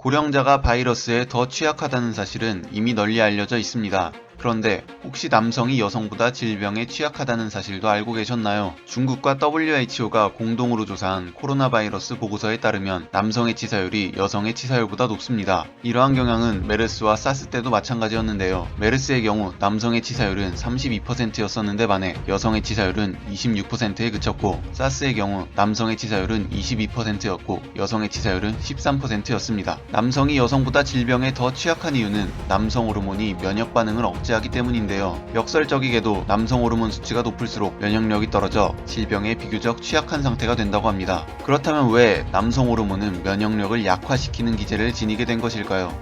고령자가 바이러스에 더 취약하다는 사실은 이미 널리 알려져 있습니다. 그런데 혹시 남성이 여성보다 질병에 취약하다는 사실도 알고 계셨나요? 중국과 WHO가 공동으로 조사한 코로나 바이러스 보고서에 따르면 남성의 치사율이 여성의 치사율보다 높습니다. 이러한 경향은 메르스와 사스 때도 마찬가지였는데요. 메르스의 경우 남성의 치사율은 32%였었는데 반해 여성의 치사율은 26%에 그쳤고, 사스의 경우 남성의 치사율은 22%였고 여성의 치사율은 13%였습니다. 남성이 여성보다 질병에 더 취약한 이유는 남성 호르몬이 면역 반응을 억제하기 때문인데요. 역설적이게도 남성 호르몬 수치가 높을수록 면역력이 떨어져 질병에 비교적 취약한 상태가 된다고 합니다. 그렇다면 왜 남성 호르몬은 면역력을 약화시키는 기제를 지니게 된 것일까요?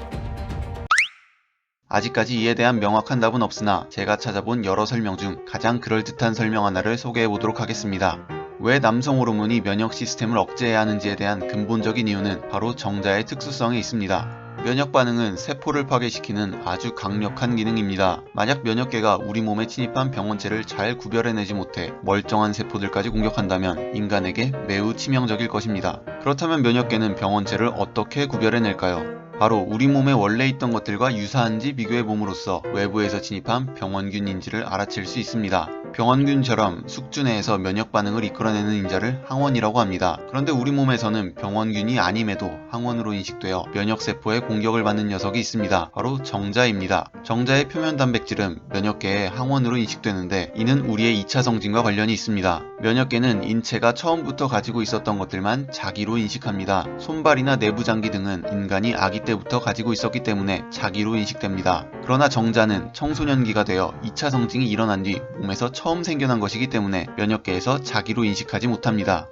아직까지 이에 대한 명확한 답은 없으나 제가 찾아본 여러 설명 중 가장 그럴듯한 설명 하나를 소개해 보도록 하겠습니다. 왜 남성 호르몬이 면역 시스템을 억제해야 하는지에 대한 근본적인 이유는 바로 정자의 특수성에 있습니다. 면역 반응은 세포를 파괴시키는 아주 강력한 기능입니다. 만약 면역계가 우리 몸에 침입한 병원체를 잘 구별해내지 못해 멀쩡한 세포들까지 공격한다면 인간에게 매우 치명적일 것입니다. 그렇다면 면역계는 병원체를 어떻게 구별해낼까요? 바로 우리 몸에 원래 있던 것들과 유사한지 비교해 봄으로써 외부에서 침입한 병원균인지를 알아챌 수 있습니다. 병원균처럼 숙주 내에서 면역 반응을 이끌어내는 인자를 항원이라고 합니다. 그런데 우리 몸에서는 병원균이 아님에도 항원으로 인식되어 면역세포의 공격을 받는 녀석이 있습니다. 바로 정자입니다. 정자의 표면 단백질은 면역계의 항원으로 인식되는데 이는 우리의 2차 성징과 관련이 있습니다. 면역계는 인체가 처음부터 가지고 있었던 것들만 자기로 인식합니다. 손발이나 내부장기 등은 인간이 아기 때부터 가지고 있었기 때문에 자기로 인식됩니다. 그러나 정자는 청소년기가 되어 2차 성징이 일어난 뒤 몸에서 처음 생겨난 것이기 때문에 면역계에서 자기로 인식하지 못합니다.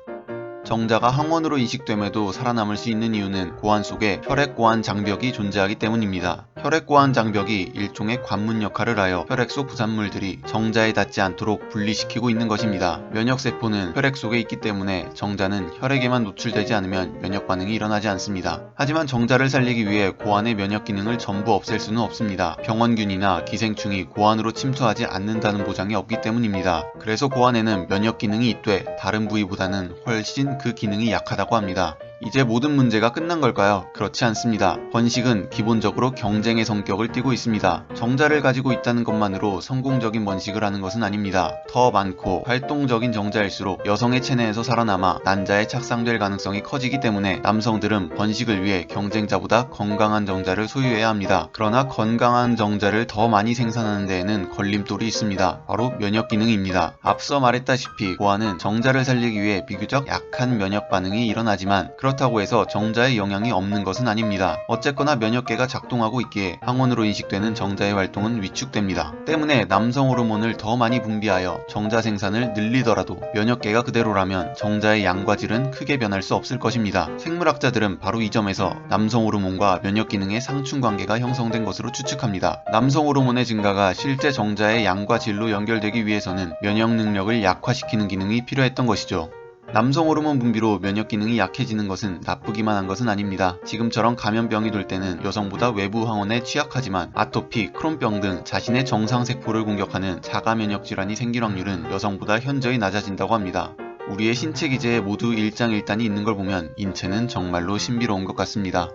정자가 항원으로 인식됨에도 살아남을 수 있는 이유는 고환 속에 혈액고환 장벽이 존재하기 때문입니다. 혈액고환 장벽이 일종의 관문 역할을 하여 혈액 속 부산물들이 정자에 닿지 않도록 분리시키고 있는 것입니다. 면역세포는 혈액 속에 있기 때문에 정자는 혈액에만 노출되지 않으면 면역 반응이 일어나지 않습니다. 하지만 정자를 살리기 위해 고환의 면역 기능을 전부 없앨 수는 없습니다. 병원균이나 기생충이 고환으로 침투하지 않는다는 보장이 없기 때문입니다. 그래서 고환에는 면역 기능이 있되 다른 부위보다는 훨씬 그 기능이 약하다고 합니다. 이제 모든 문제가 끝난 걸까요? 그렇지 않습니다. 번식은 기본적으로 경쟁의 성격을 띠고 있습니다. 정자를 가지고 있다는 것만으로 성공적인 번식을 하는 것은 아닙니다. 더 많고 활동적인 정자일수록 여성의 체내에서 살아남아 난자에 착상될 가능성이 커지기 때문에 남성들은 번식을 위해 경쟁자보다 건강한 정자를 소유해야 합니다. 그러나 건강한 정자를 더 많이 생산하는 데에는 걸림돌이 있습니다. 바로 면역 기능입니다. 앞서 말했다시피 고환은 정자를 살리기 위해 비교적 약한 면역 반응이 일어나지만 그렇다고 해서 정자에 영향이 없는 것은 아닙니다. 어쨌거나 면역계가 작동하고 있기에 항원으로 인식되는 정자의 활동은 위축됩니다. 때문에 남성 호르몬을 더 많이 분비하여 정자 생산을 늘리더라도 면역계가 그대로라면 정자의 양과 질은 크게 변할 수 없을 것입니다. 생물학자들은 바로 이 점에서 남성 호르몬과 면역 기능의 상충 관계가 형성된 것으로 추측합니다. 남성 호르몬의 증가가 실제 정자의 양과 질로 연결되기 위해서는 면역 능력을 약화시키는 기능이 필요했던 것이죠. 남성 호르몬 분비로 면역 기능이 약해지는 것은 나쁘기만 한 것은 아닙니다. 지금처럼 감염병이 돌 때는 여성보다 외부 항원에 취약하지만 아토피, 크론병 등 자신의 정상 세포를 공격하는 자가 면역 질환이 생길 확률은 여성보다 현저히 낮아진다고 합니다. 우리의 신체 기제에 모두 일장일단이 있는 걸 보면 인체는 정말로 신비로운 것 같습니다.